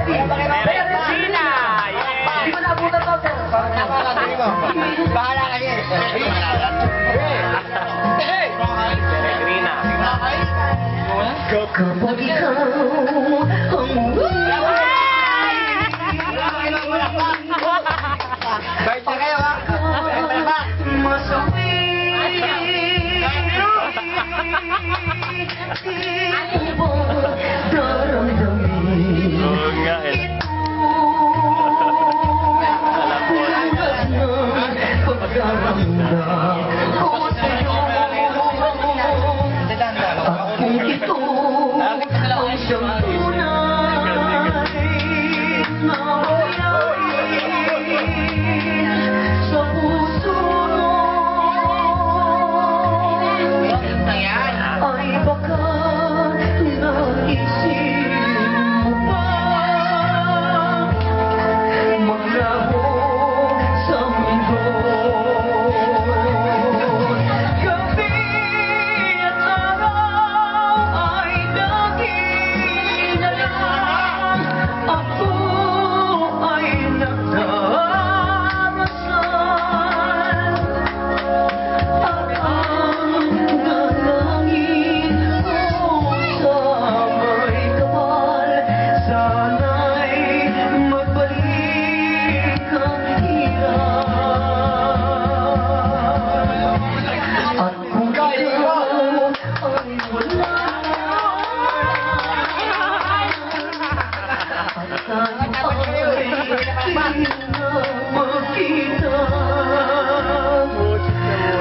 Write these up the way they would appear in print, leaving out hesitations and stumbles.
Sina! Hindi mo naabutan to, sir. Bahala ka niya. Peregrina. Kapag ikaw Bait na kayo, ha? masawi, di mo daramdamin. Oo nga eh.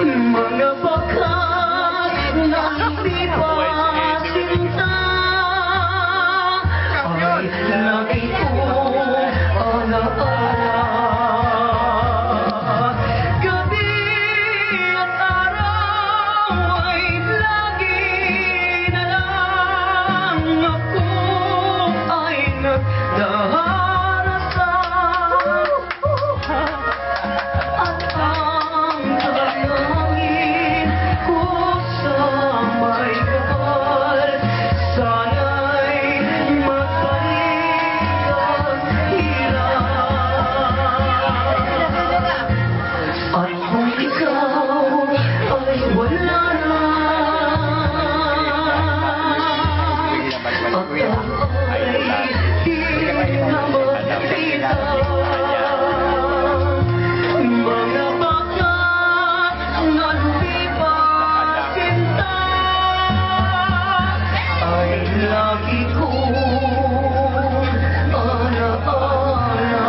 Mga bakat ng di pa sinta ay lagi kong alaala. Gabi at araw ay lagi na lang ako ay nagdarasal. At ang dalangin ko sa may kapal, sana'y magbalik ang hirap. At kung ikaw ay wala na, at ako'y di na makita, mga bakat na lumipas sinta ay lagi kong alaala.